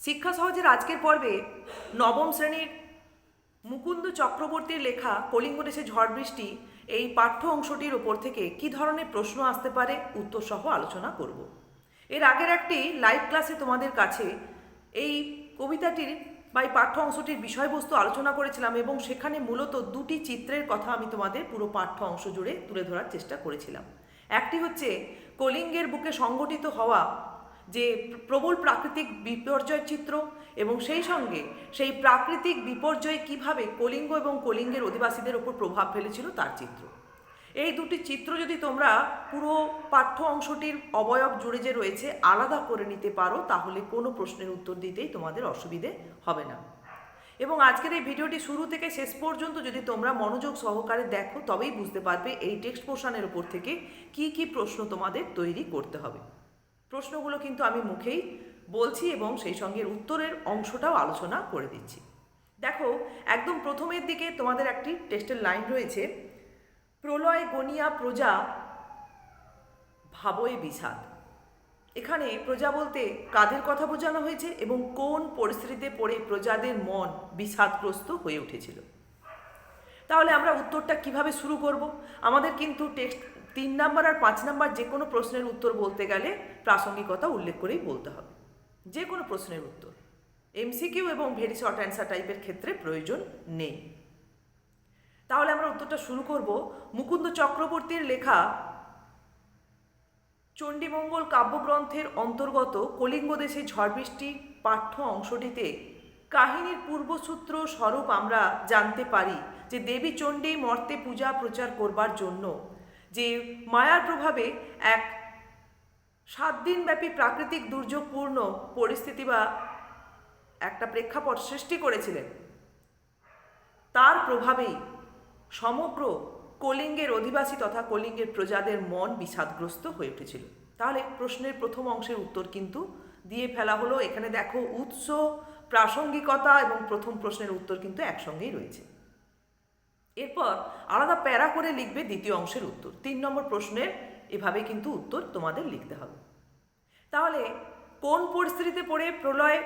শিক্ষা সহজের আজকের পর্বে নবম শ্রেণীর মুকুন্দ চক্রবর্তীর লেখা কলিঙ্গ দেশে ঝড় বৃষ্টি এই পাঠ্য অংশটির ওপর থেকে কী ধরনের প্রশ্ন আসতে পারে উত্তর সহ আলোচনা করব। এর আগের একটি লাইভ ক্লাসে তোমাদের কাছে এই কবিতাটির বা এই পাঠ্য অংশটির বিষয়বস্তু আলোচনা করেছিলাম এবং সেখানে মূলত দুটি চিত্রের কথা আমি তোমাদের পুরো পাঠ্য অংশ জুড়ে তুলে ধরার চেষ্টা করেছিলাম। একটি হচ্ছে কলিঙ্গের বুকে সংগঠিত হওয়া যে প্রবল প্রাকৃতিক বিপর্যয়ের চিত্র এবং সেই সঙ্গে সেই প্রাকৃতিক বিপর্যয় কিভাবে কলিঙ্গ এবং কলিঙ্গের অধিবাসীদের ওপর প্রভাব ফেলেছিল তার চিত্র। এই দুটি চিত্র যদি তোমরা পুরো পাঠ্য অংশটির অবয়ব জুড়ে যে রয়েছে আলাদা করে নিতে পারো তাহলে কোনো প্রশ্নের উত্তর দিতেই তোমাদের অসুবিধে হবে না। এবং আজকের এই ভিডিওটি শুরু থেকে শেষ পর্যন্ত যদি তোমরা মনোযোগ সহকারে দেখো তবেই বুঝতে পারবে এই টেক্সট পোর্শনের ওপর থেকে কি কি প্রশ্ন তোমাদের তৈরি করতে হবে। প্রশ্নগুলো কিন্তু আমি মুখেই বলছি এবং সেই সঙ্গে উত্তরের অংশটাও আলোচনা করে দিচ্ছি। দেখো, একদম প্রথমের দিকে তোমাদের একটি টেক্সটের লাইন রয়েছে, প্রলয় গনিয়া প্রজা ভাবয়ে বিষাদ। এখানে প্রজা বলতে কাদের কথা বোঝানো হয়েছে এবং কোন পরিস্থিতিতে পড়ে প্রজাদের মন বিষাদগ্রস্ত হয়ে উঠেছিল। তাহলে আমরা উত্তরটা কিভাবে শুরু করব? আমাদের কিন্তু টেক্সট 3 নাম্বার আর 5 নাম্বার যে কোনো প্রশ্নের উত্তর বলতে গেলে প্রাসঙ্গিকতা উল্লেখ করেই বলতে হবে। যে কোনো প্রশ্নের উত্তর এমসিকিউ এবং ভেরি শর্ট অ্যান্সার টাইপের ক্ষেত্রে প্রয়োজন নেই। তাহলে আমরা উত্তরটা শুরু করব মুকুন্দ চক্রবর্তীর লেখা চণ্ডীমঙ্গল কাব্যগ্রন্থের অন্তর্গত কলিঙ্গ দেশে ঝড় বৃষ্টি পাঠ্য অংশটিতে কাহিনীর পূর্বসূত্র স্বরূপ আমরা জানতে পারি যে দেবী চণ্ডী মর্তে পূজা প্রচার করবার জন্য যে মায়ার প্রভাবে এক 7 দিনব্যাপী প্রাকৃতিক দুর্যোগপূর্ণ পরিস্থিতি বা একটা প্রেক্ষাপট সৃষ্টি করেছিলেন, তার প্রভাবেই সমগ্র কলিঙ্গের অধিবাসী তথা কলিঙ্গের প্রজাদের মন বিষাদগ্রস্ত হয়ে উঠেছিল। তাহলে প্রশ্নের প্রথম অংশের উত্তর কিন্তু দিয়ে ফেলা হলো। এখানে দেখো উৎস, প্রাসঙ্গিকতা এবং প্রথম প্রশ্নের উত্তর কিন্তু একসঙ্গেই রয়েছে। এরপর আলাদা প্যারা করে লিখবে দ্বিতীয় অংশের উত্তর। 3 নম্বর প্রশ্নের এভাবে কিন্তু উত্তর তোমাদের লিখতে হবে। তাহলে কোন পরিস্থিতিতে পড়ে প্রলয়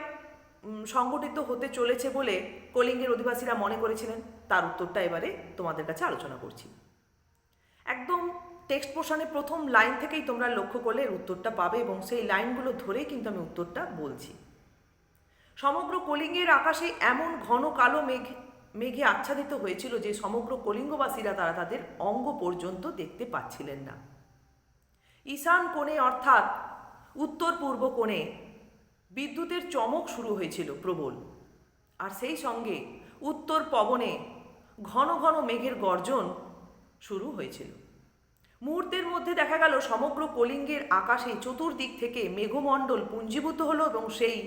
সংগঠিত হতে চলেছে বলে কলিঙ্গের অধিবাসীরা মনে করেছিলেন তার উত্তরটা এবারে তোমাদের কাছে আলোচনা করছি। একদম টেক্সট পোর্শনের প্রথম লাইন থেকেই তোমরা লক্ষ্য করলে এর উত্তরটা পাবে এবং সেই লাইনগুলো ধরেই কিন্তু আমি উত্তরটা বলছি। সমগ্র কলিঙ্গের আকাশে এমন ঘন কালো মেঘে আচ্ছাদিত হয়েছিল যে সমগ্র কলিঙ্গবাসীরা তারা তাদের অঙ্গ পর্যন্ত দেখতে পাচ্ছিলেন না। ঈশান কোণে অর্থাৎ উত্তর পূর্ব কোণে বিদ্যুতের চমক শুরু হয়েছিল প্রবল, আর সেই সঙ্গে উত্তর পবনে ঘন ঘন মেঘের গর্জন শুরু হয়েছিল। মুহূর্তের মধ্যে দেখা গেল সমগ্র কলিঙ্গের আকাশে চতুর্দিক থেকে মেঘমণ্ডল পুঞ্জীভূত হলো এবং সেই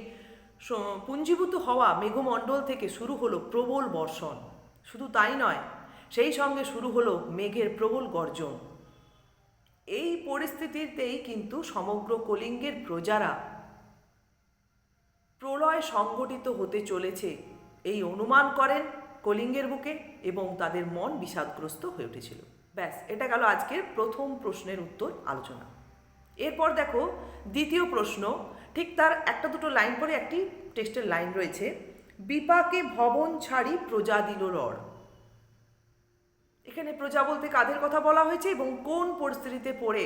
পুঞ্জীভূত হওয়া মেঘমণ্ডল থেকে শুরু হলো প্রবল বর্ষণ। শুধু তাই নয়, সেই সঙ্গে শুরু হলো মেঘের প্রবল গর্জন। এই পরিস্থিতিতেই কিন্তু সমগ্র কলিঙ্গের প্রজারা প্রলয় সংগঠিত হতে চলেছে এই অনুমান করেন কলিঙ্গের বুকে এবং তাদের মন বিষাদগ্রস্ত হয়ে উঠেছিল। ব্যাস, এটা গেল আজকের প্রথম প্রশ্নের উত্তর আলোচনা। এরপর দেখো দ্বিতীয় প্রশ্ন, ঠিক তার একটা দুটো লাইন পরে একটি টেক্সটের লাইন রয়েছে, বিপাকে ভবন ছাড়ি প্রজা দিল রড়। এখানে প্রজা বলতে কাদের কথা বলা হয়েছে এবং কোন পরিস্থিতিতে পড়ে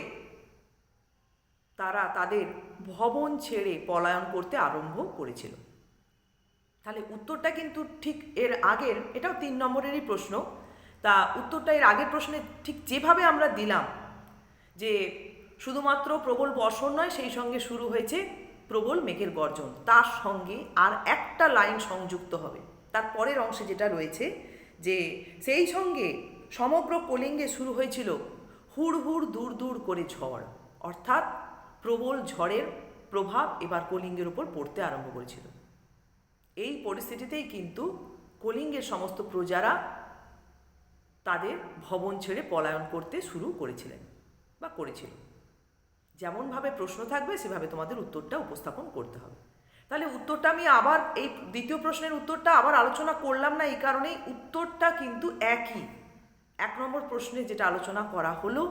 তারা তাদের ভবন ছেড়ে পলায়ন করতে আরম্ভ করেছিল। তাহলে উত্তরটা কিন্তু ঠিক এর আগের, এটাও 3 নম্বরেরই প্রশ্ন, তা উত্তরটা এর আগের প্রশ্নে ঠিক যেভাবে আমরা দিলাম যে শুধুমাত্র প্রবল বর্ষণ নয়, সেই সঙ্গে শুরু হয়েছে প্রবল মেঘের গর্জন, তার সঙ্গে আর একটা লাইন সংযুক্ত হবে তার পরের অংশে যেটা রয়েছে যে সেই সঙ্গে সমগ্র কলিঙ্গে শুরু হয়েছিল হুড় হুড় দূর দূর করে ঝড়, অর্থাৎ প্রবল ঝড়ের প্রভাব এবার কলিঙ্গের উপর পড়তে আরম্ভ করেছিল। এই পরিস্থিতিতেই কিন্তু কলিঙ্গের সমস্ত প্রজারা তাদের ভবন ছেড়ে পলায়ন করতে শুরু করেছিলেন বা করেছিল। যেমনভাবে প্রশ্ন থাকবে সেভাবে তোমাদের উত্তরটা উপস্থাপন করতে হবে। তাহলে উত্তরটা আমি আবার এই দ্বিতীয় প্রশ্নের উত্তরটা আবার আলোচনা করলাম না, এই কারণেই উত্তরটা কিন্তু একই। 1 নম্বর প্রশ্নে যেটা আলোচনা করা হলো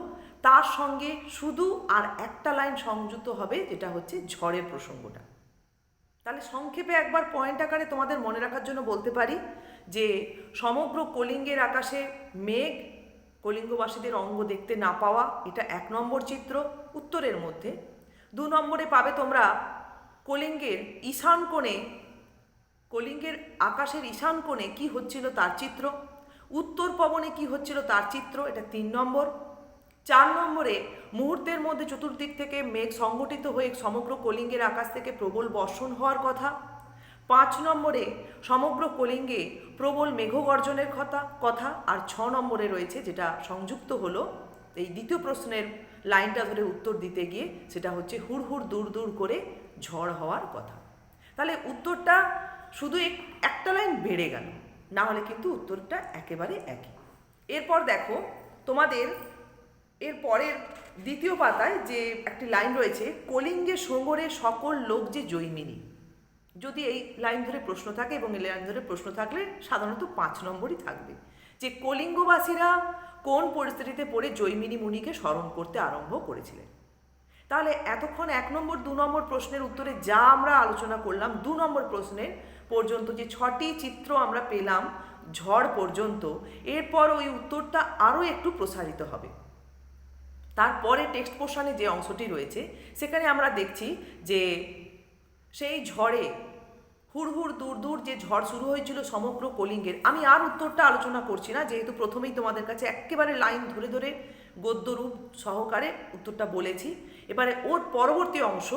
তার সঙ্গে শুধু আর একটা লাইন সংযুক্ত হবে, যেটা হচ্ছে ঝড়ের প্রসঙ্গটা। তাহলে সংক্ষেপে একবার পয়েন্ট আকারে তোমাদের মনে রাখার জন্য বলতে পারি যে সমগ্র কলিঙ্গের আকাশে মেঘ, কলিঙ্গবাসীদের অঙ্গ দেখতে না পাওয়া, এটা 1 নম্বর চিত্র উত্তরের মধ্যে। 2 নম্বরে পাবে তোমরা কলিঙ্গের ঈশান কোণে, কলিঙ্গের আকাশের ঈশান কোণে কী হচ্ছিল তার চিত্র, উত্তর পবনে কী হচ্ছিল তার চিত্র, এটা 3 নম্বর। 4 নম্বরে মুহূর্তের মধ্যে চতুর্দিক থেকে মেঘ সংগঠিত হয়ে সমগ্র কলিঙ্গের আকাশ থেকে প্রবল বর্ষণ হওয়ার কথা। 5 নম্বরে সমগ্র কলিঙ্গে প্রবল মেঘগর্জনের কথা। আর 6 নম্বরে রয়েছে যেটা সংযুক্ত হলো এই দ্বিতীয় প্রশ্নের লাইনটা ধরে উত্তর দিতে গিয়ে, সেটা হচ্ছে হুড় হুড় দূর দূর করে ঝড় হওয়ার কথা। তাহলে উত্তরটা শুধু একটা লাইন বেড়ে গেল, না হলে কিন্তু উত্তরটা একেবারে একই। এরপর দেখো তোমাদের এর পরের দ্বিতীয় পাতায় যে একটি লাইন রয়েছে, কলিঙ্গে সঙ্গরে সকল লোক যে জৈমিনী। যদি এই লাইন ধরে প্রশ্ন থাকে, এবং এই লাইন ধরে প্রশ্ন থাকলে সাধারণত 5 নম্বরই থাকবে, যে কলিঙ্গবাসীরা কোন পরিস্থিতিতে পড়ে জৈমিনী মুনিকে স্মরণ করতে আরম্ভ করেছিলেন। তাহলে এতক্ষণ 1 নম্বর 2 নম্বর প্রশ্নের উত্তরে যা আমরা আলোচনা করলাম, 2 নম্বর প্রশ্নের পর্যন্ত যে 6টি চিত্র আমরা পেলাম ঝড় পর্যন্ত, এরপর ওই উত্তরটা আরও একটু প্রসারিত হবে। তারপরে টেক্সট পোর্শনে যে অংশটি রয়েছে সেখানে আমরা দেখছি যে সেই ঝড়ে হুড় হুড় দূর দূর যে ঝড় শুরু হয়েছিল সমগ্র কলিঙ্গের, আমি আর উত্তরটা আলোচনা করছি না, যেহেতু প্রথমেই তোমাদের কাছে একেবারে লাইন ধরে ধরে গদ্যরূপ সহকারে উত্তরটা বলেছি। এবারে ওর পরবর্তী অংশ,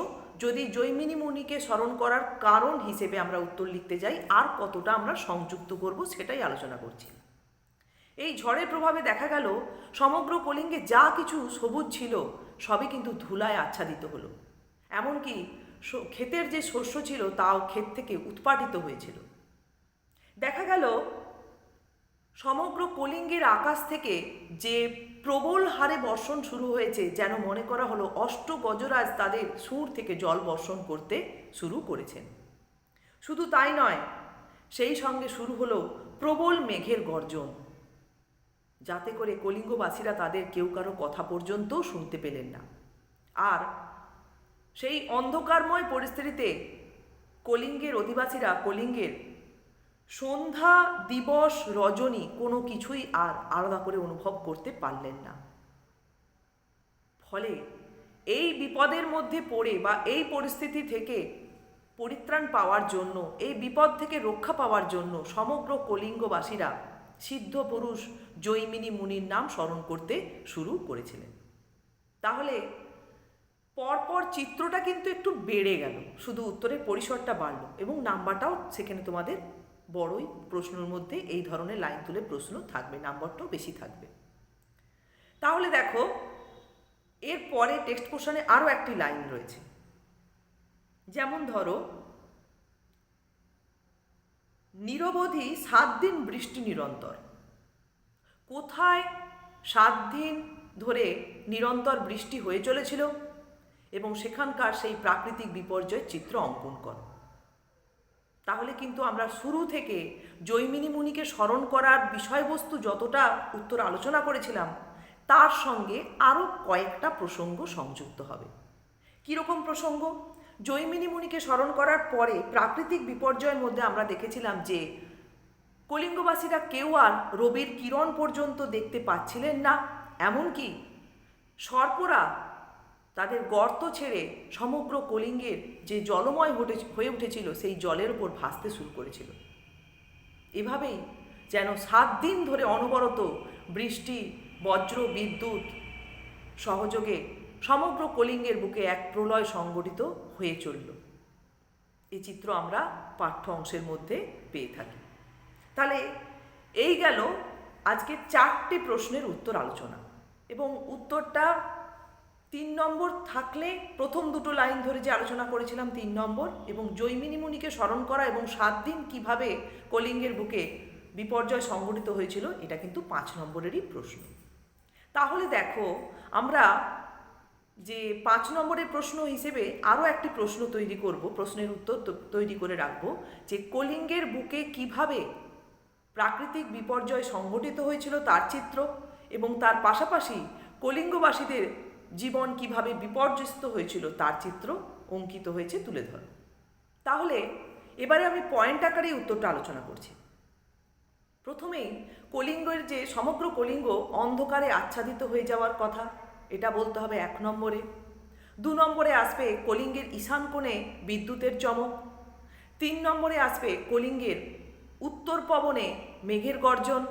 যদি জৈমিনী মুনিকে স্মরণ করার কারণ হিসেবে আমরা উত্তর লিখতে যাই, আর কতটা আমরা সংযুক্ত করব সেটাই আলোচনা করছি। এই ঝড়ের প্রভাবে দেখা গেল সমগ্র কলিঙ্গে যা কিছু সবুজ ছিল সবই কিন্তু ধুলায় আচ্ছাদিত হলো। এমনকি ক্ষেতের যে শস্য ছিল তাও ক্ষেত থেকে উৎপাটিত হয়েছিল। দেখা গেল সমগ্র কলিঙ্গের আকাশ থেকে যে প্রবল হারে বর্ষণ শুরু হয়েছে, যেন মনে করা হলো অষ্টগজরাজ তাদের সুর থেকে জল বর্ষণ করতে শুরু করেছেন। শুধু তাই নয়, সেই সঙ্গে শুরু হলো প্রবল মেঘের গর্জন, যাতে করে কলিঙ্গবাসীরা তাদের কেউ কারো কথা পর্যন্ত শুনতে পেলেন না। আর সেই অন্ধকারময় পরিস্থিতিতে কলিঙ্গের অধিবাসীরা কলিঙ্গের সন্ধ্যা দিবস রজনী কোনো কিছুই আর আলাদা করে অনুভব করতে পারলেন না। ফলে এই বিপদের মধ্যে পড়ে বা এই পরিস্থিতি থেকে পরিত্রাণ পাওয়ার জন্য, এই বিপদ থেকে রক্ষা পাওয়ার জন্য সমগ্র কলিঙ্গবাসীরা সিদ্ধ পুরুষ জৈমিনী মুনির নাম স্মরণ করতে শুরু করেছিলেন। তাহলে পরপর চিত্রটা কিন্তু একটু বেড়ে গেল, শুধু উত্তরের পরিসরটা বাড়লো এবং নাম্বারটাও সেখানে তোমাদের বড়ই প্রশ্নের মধ্যে এই ধরনের লাইন তুলে প্রশ্ন থাকবে, নাম্বারটাও বেশি থাকবে। তাহলে দেখো এর পরে টেক্সট পোর্শনে আরও একটি লাইন রয়েছে, যেমন ধরো নিরবধি 7 দিন বৃষ্টি নিরন্তর। কোথায় 7 দিন ধরে নিরন্তর বৃষ্টি হয়ে চলেছিল এবং সেখানকার সেই প্রাকৃতিক বিপর্যয়ের চিত্র অঙ্কন করো। তাহলে কিন্তু আমরা শুরু থেকে জৈমিনী মুনিকে স্মরণ করার বিষয়বস্তু যতটা উত্তর আলোচনা করেছিলাম, তার সঙ্গে আরও কয়েকটা প্রসঙ্গ সংযুক্ত হবে। কীরকম প্রসঙ্গ? জৈমিনী মুনিকে স্মরণ করার পরে প্রাকৃতিক বিপর্যয়ের মধ্যে আমরা দেখেছিলাম যে কলিঙ্গবাসীরা কেউ আর রবির কিরণ পর্যন্ত দেখতে পাচ্ছিলেন না, এমনকি সর্পরা তাদের গর্ত ছেড়ে সমগ্র কলিঙ্গের যে জলময় হয়ে উঠেছিল সেই জলের উপর ভাসতে শুরু করেছিল। এভাবেই যেন 7 দিন ধরে অনবরত বৃষ্টি, বজ্র, বিদ্যুৎ সহযোগে সমগ্র কলিঙ্গের বুকে এক প্রলয় সংগঠিত হয়ে চলল। এই চিত্র আমরা পাঠ্য অংশের মধ্যে পেয়ে থাকি। তাহলে এই গেল আজকে 4টে প্রশ্নের উত্তর আলোচনা, এবং উত্তরটা 3 নম্বর থাকলে প্রথম দুটো লাইন ধরে যে আলোচনা করেছিলাম 3 নম্বর, এবং জৈমিনী মুনিকে স্মরণ করা এবং 7 দিন কিভাবে কলিঙ্গের বুকে বিপর্যয় সংঘটিত হয়েছিল, এটা কিন্তু 5 নম্বরেরই প্রশ্ন। তাহলে দেখো আমরা যে 5 নম্বরের প্রশ্ন হিসেবে আরও একটি প্রশ্ন তৈরি করব, প্রশ্নের উত্তর তৈরি করে রাখব, যে কলিঙ্গের বুকে কিভাবে প্রাকৃতিক বিপর্যয় সংঘটিত হয়েছিল তার চিত্র, এবং তার পাশাপাশি কলিঙ্গবাসীদের জীবন কিভাবে বিপর্যস্ত হয়েছিল তার চিত্র অঙ্কিত হয়েছে তুলে ধরো। তাহলে এবারে আমি পয়েন্ট আকারেই উত্তরটা আলোচনা করছি। প্রথমেই কলিঙ্গের যে সমগ্র কলিঙ্গ অন্ধকারে আচ্ছাদিত হয়ে যাওয়ার কথা, এটা বলতে হবে 1 নম্বরে। 2 নম্বরে আসবে কলিঙ্গের ঈশান কোণে বিদ্যুতের চমক। 3 নম্বরে আসবে কলিঙ্গের উত্তর পবনে মেঘের গর্জন।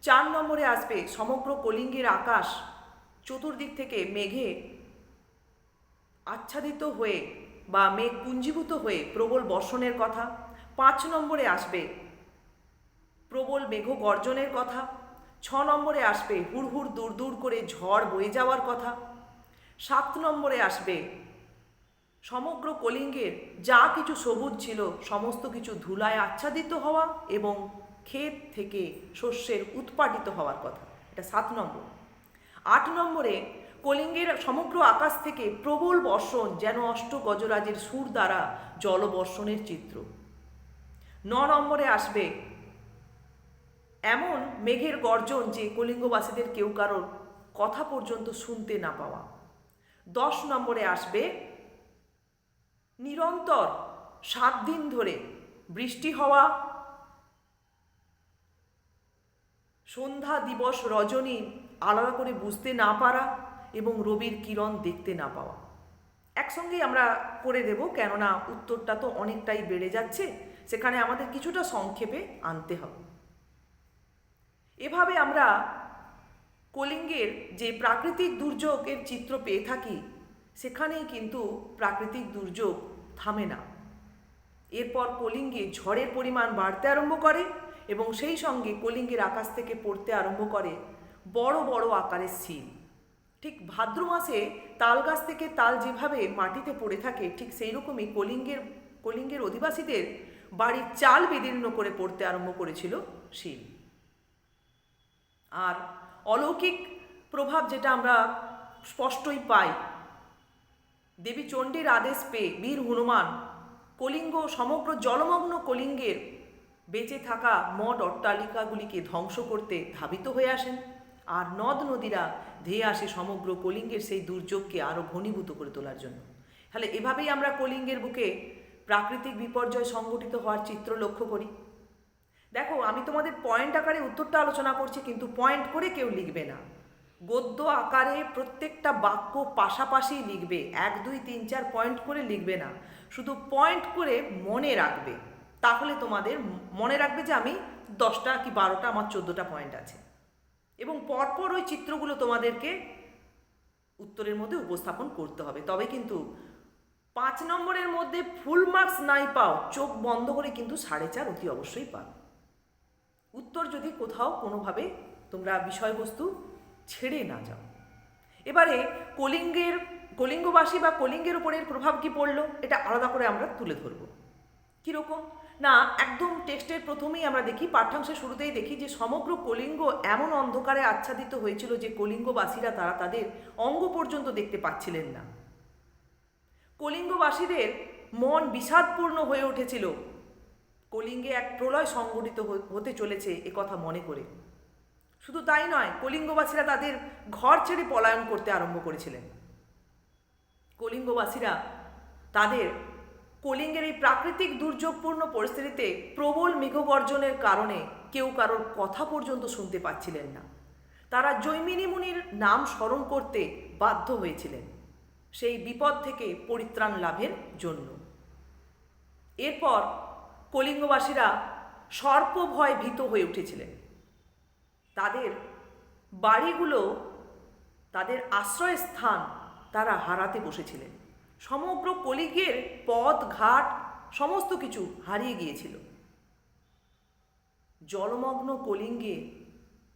4 নম্বরে আসবে সমগ্র কলিঙ্গের আকাশ চতুর্দিক থেকে মেঘে আচ্ছাদিত হয়ে বা মেঘ পুঞ্জীভূত হয়ে প্রবল বর্ষণের কথা। 5 নম্বরে আসবে প্রবল মেঘ গর্জনের কথা। 6 নম্বরে আসবে হুড়হুড় দূর দূর করে ঝড় বয়ে যাওয়ার কথা। 7 নম্বরে আসবে সমগ্র কলিঙ্গের যা কিছু সবুজ ছিল সমস্ত কিছু ধুলায় আচ্ছাদিত হওয়া এবং ক্ষেত থেকে শস্যের উৎপাটিত হওয়ার কথা, এটা 7 নম্বর। 8 নম্বরে কলিঙ্গের সমগ্র আকাশ থেকে প্রবল বর্ষণ, যেন অষ্টগজরাজের সুর দ্বারা জলবর্ষণের চিত্র। 9 নম্বরে আসবে এমন মেঘের গর্জন যে কলিঙ্গবাসীদের কেউ কারোর কথা পর্যন্ত শুনতে না পাওয়া। 10 নম্বরে আসবে নিরন্তর 7 দিন ধরে বৃষ্টি হওয়া, সন্ধ্যা দিবস রজনী আলাদা করে বুঝতে না পারা এবং রবির কিরণ দেখতে না পাওয়া। একসঙ্গেই আমরা করে দেব, কেননা উত্তরটা তো অনেকটাই বেড়ে যাচ্ছে, সেখানে আমাদের কিছুটা সংক্ষেপে আনতে হবে। এভাবে আমরা কলিঙ্গের যে প্রাকৃতিক দুর্যোগের চিত্র পেয়ে থাকি, সেখানেই কিন্তু প্রাকৃতিক দুর্যোগ থামে না। এরপর কলিঙ্গে ঝড়ের পরিমাণ বাড়তে আরম্ভ করে এবং সেই সঙ্গে কলিঙ্গের আকাশ থেকে পড়তে আরম্ভ করে বড় বড় আকারের শিল। ঠিক ভাদ্র মাসে তাল গাছ থেকে তাল যেভাবে মাটিতে পড়ে থাকে, ঠিক সেই রকমই কলিঙ্গের অধিবাসীদের বাড়ির চাল বিদীর্ণ করে পড়তে আরম্ভ করেছিল শিল। আর অলৌকিক প্রভাব যেটা আমরা স্পষ্টই পাই, দেবী চণ্ডীর আদেশ পেয়ে বীর হনুমান সমগ্র জলমগ্ন কলিঙ্গের বেঁচে থাকা মঠ অট্টালিকাগুলিকে ধ্বংস করতে ধাবিত হয়ে আসেন, আর নদ নদীরা ধেয়ে আসে সমগ্র কলিঙ্গের সেই দুর্যোগকে আরও ঘনীভূত করে তোলার জন্য। তাহলে এভাবেই আমরা কলিঙ্গের বুকে প্রাকৃতিক বিপর্যয় সংঘটিত হওয়ার চিত্র লক্ষ্য করি। দেখো, আমি তোমাদের পয়েন্ট আকারে উত্তরটা আলোচনা করছি, কিন্তু পয়েন্ট করে কেউ লিখবে না। গদ্য আকারে প্রত্যেকটা বাক্য পাশাপাশি লিখবে, 1, 2, 3, 4 পয়েন্ট করে লিখবে না, শুধু পয়েন্ট করে মনে রাখবে। তাহলে তোমাদের মনে রাখবে যে আমি 10টা কি 12টা, আমার 14টা পয়েন্ট আছে, এবং পরপর ওই চিত্রগুলো তোমাদেরকে উত্তরের মধ্যে উপস্থাপন করতে হবে। তবে কিন্তু 5 নম্বরের মধ্যে ফুল মার্কস নাই পাও, চোখ বন্ধ করে কিন্তু 4.5 অতি অবশ্যই পাও উত্তর, যদি কোথাও কোনোভাবে তোমরা বিষয়বস্তু ছেড়ে না যাও। এবারে কলিঙ্গবাসী বা কলিঙ্গের উপরের প্রভাব কি পড়লো, এটা আলাদা করে আমরা তুলে ধরব। কীরকম না, একদম টেক্সটের প্রথমেই আমরা দেখি, পাঠ্যাংশের শুরুতেই দেখি যে সমগ্র কলিঙ্গ এমন অন্ধকারে আচ্ছাদিত হয়েছিল যে কলিঙ্গবাসীরা তারা তাদের অঙ্গ পর্যন্ত দেখতে পাচ্ছিলেন না। কলিঙ্গবাসীদের মন বিষাদপূর্ণ হয়ে উঠেছিল, কলিঙ্গে এক প্রলয় সংঘটিত হতে চলেছে একথা মনে করে। শুধু তাই নয়, কলিঙ্গবাসীরা তাদের ঘর ছেড়ে পলায়ন করতে আরম্ভ করেছিলেন। কলিঙ্গবাসীরা তাদের কলিঙ্গের এই প্রাকৃতিক দুর্যোগপূর্ণ পরিস্থিতিতে প্রবল মেঘগর্জনের কারণে কেউ কারোর কথা পর্যন্ত শুনতে পাচ্ছিলেন না। তারা জৈমিনী মুনির নাম স্মরণ করতে বাধ্য হয়েছিলেন সেই বিপদ থেকে পরিত্রাণ লাভের জন্য। এরপর কলিঙ্গবাসীরা সর্প ভয় ভীত হয়ে উঠেছিলেন। তাদের বাড়িগুলো, তাদের আশ্রয়স্থান তারা হারাতে বসেছিলেন। সমগ্র কলিঙ্গের পথ ঘাট সমস্ত কিছু হারিয়ে গিয়েছিল। জলমগ্ন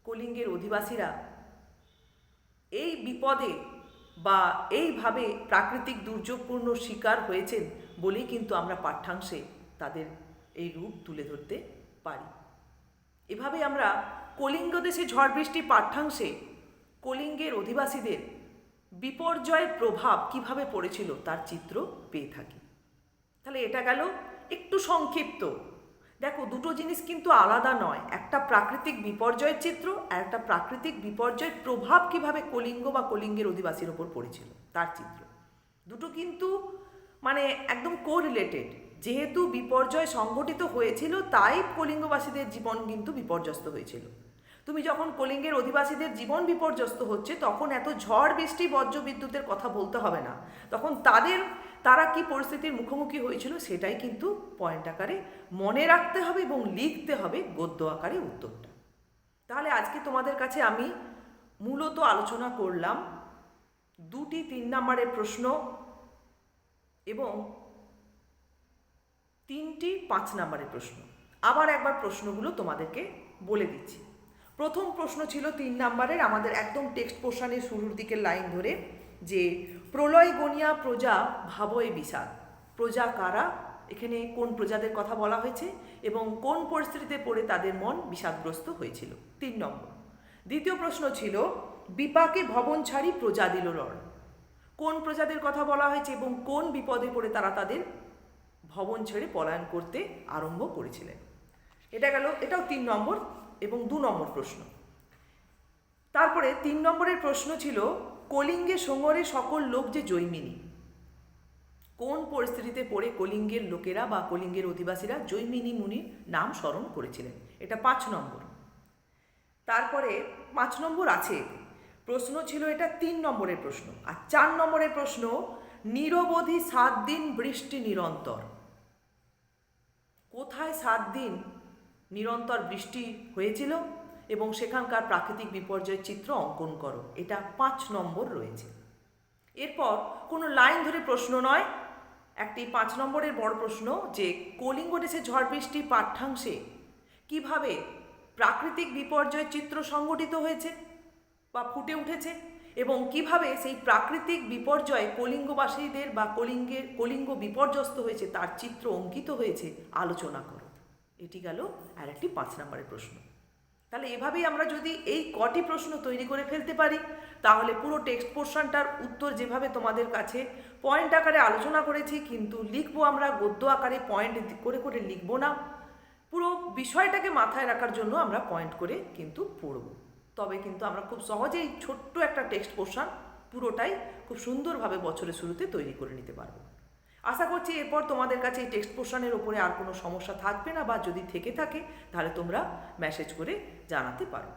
কলিঙ্গের অধিবাসীরা এই বিপদে বা এইভাবে প্রাকৃতিক দুর্যোগপূর্ণ শিকার হয়েছেন বলেই কিন্তু আমরা পাঠ্যাংশে তাদের এই রূপ তুলে ধরতে পারি। এভাবে আমরা কলিঙ্গ দেশে ঝড় বৃষ্টি পাঠ্যাংশে কলিঙ্গের অধিবাসীদের বিপর্যয়ের প্রভাব কিভাবে পড়েছিল তার চিত্র পেয়ে থাকি। তাহলে এটা গেল একটু সংক্ষিপ্ত। দেখো, দুটো জিনিস কিন্তু আলাদা নয়, একটা প্রাকৃতিক বিপর্যয়ের চিত্র আর একটা প্রাকৃতিক বিপর্যয়ের প্রভাব কিভাবে কলিঙ্গ বা কলিঙ্গের অধিবাসীর ওপর পড়েছিল তার চিত্র। দুটো কিন্তু একদম কোরিলেটেড, যেহেতু বিপর্যয় সংঘটিত হয়েছিল তাই কলিঙ্গবাসীদের জীবন কিন্তু বিপর্যস্ত হয়েছিল। তুমি যখন কলিঙ্গের অধিবাসীদের জীবন বিপর্যস্ত হচ্ছে তখন এত ঝড় বৃষ্টি বজ্র বিদ্যুতের কথা বলতে হবে না, তখন তারা কি পরিস্থিতির মুখোমুখি হয়েছিল সেটাই কিন্তু পয়েন্ট আকারে মনে রাখতে হবে এবং লিখতে হবে গদ্য আকারে উত্তরটা। তাহলে আজকে তোমাদের কাছে আমি মূলত আলোচনা করলাম 2টি 3 নম্বরের প্রশ্ন এবং 3টি 5 নম্বরের প্রশ্ন। আবার একবার প্রশ্নগুলো তোমাদেরকে বলে দিচ্ছি। প্রথম প্রশ্ন ছিল 3 নম্বরের, আমাদের একদম টেক্সট পোর্শনের শুরুর দিকের লাইন ধরে, যে প্রলয় গনিয়া প্রজা ভাবয়ে বিষাদ। প্রজা কারা, এখানে কোন প্রজাদের কথা বলা হয়েছে এবং কোন পরিস্থিতিতে পড়ে তাদের মন বিষাদগ্রস্ত হয়েছিল, 3 নম্বর। দ্বিতীয় প্রশ্ন ছিল বিপাকে ভবন ছাড়ি প্রজা দিল রড়। কোন প্রজাদের কথা বলা হয়েছে এবং কোন বিপদে পড়ে তারা তাদের ভবন ছেড়ে পলায়ন করতে আরম্ভ করেছিলেন। এটাও 3 নম্বর এবং 2 নম্বর প্রশ্ন। তারপরে 3 নম্বরের প্রশ্ন ছিল কলিঙ্গে সঙ্গরে সকল লোক যে জৈমিনী। কোন পরিস্থিতিতে পড়ে কলিঙ্গের লোকেরা বা কলিঙ্গের অধিবাসীরা জৈমিনী মুনির নাম স্মরণ করেছিলেন, এটা 5 নম্বর। তারপরে 5 নম্বর আছে প্রশ্ন ছিল, এটা 3 নম্বরের প্রশ্ন। আর 4 নম্বরের প্রশ্ন নিরবধি 7 দিন বৃষ্টি নিরন্তর। কোথায় 7 দিন নিরন্তর বৃষ্টি হয়েছিল এবং সেখানকার প্রাকৃতিক বিপর্যয়ের চিত্র অঙ্কন করো, এটা 5 নম্বর রয়েছে। এরপর কোনো লাইন ধরে প্রশ্ন নয়, একটি 5 নম্বরের বড় প্রশ্ন যে কলিঙ্গ দেশে ঝড় বৃষ্টি পাঠ্যাংশে কিভাবে প্রাকৃতিক বিপর্যয়ের চিত্র সংগঠিত হয়েছে বা ফুটে উঠেছে এবং কিভাবে সেই প্রাকৃতিক বিপর্যয় কলিঙ্গবাসীদের বা কলিঙ্গ বিপর্যস্ত হয়েছে তার চিত্র অঙ্কিত হয়েছে, আলোচনা করো। এটি গেল আর একটি 5 নম্বরের প্রশ্ন। তাহলে এভাবেই আমরা যদি এই কটি প্রশ্ন তৈরি করে ফেলতে পারি তাহলে পুরো টেক্সট পোর্শনটার উত্তর যেভাবে তোমাদের কাছে পয়েন্ট আকারে আলোচনা করেছি, কিন্তু লিখবো আমরা গদ্য আকারে, পয়েন্ট করে করে লিখবো না, পুরো বিষয়টাকে মাথায় রাখার জন্য আমরা পয়েন্ট করে কিন্তু পড়ব। তবে কিন্তু আমরা খুব সহজেই ছোট্ট একটা টেক্সট পোর্শন পুরোটাই খুব সুন্দরভাবে বছরের শুরুতে তৈরি করে নিতে পারবো। আশা করছি এরপর তোমাদের কাছে এই টেক্সট পোর্শনের ওপরে আর কোনো সমস্যা থাকবে না, বা যদি থেকে থাকে তাহলে তোমরা মেসেজ করে জানাতে পারো।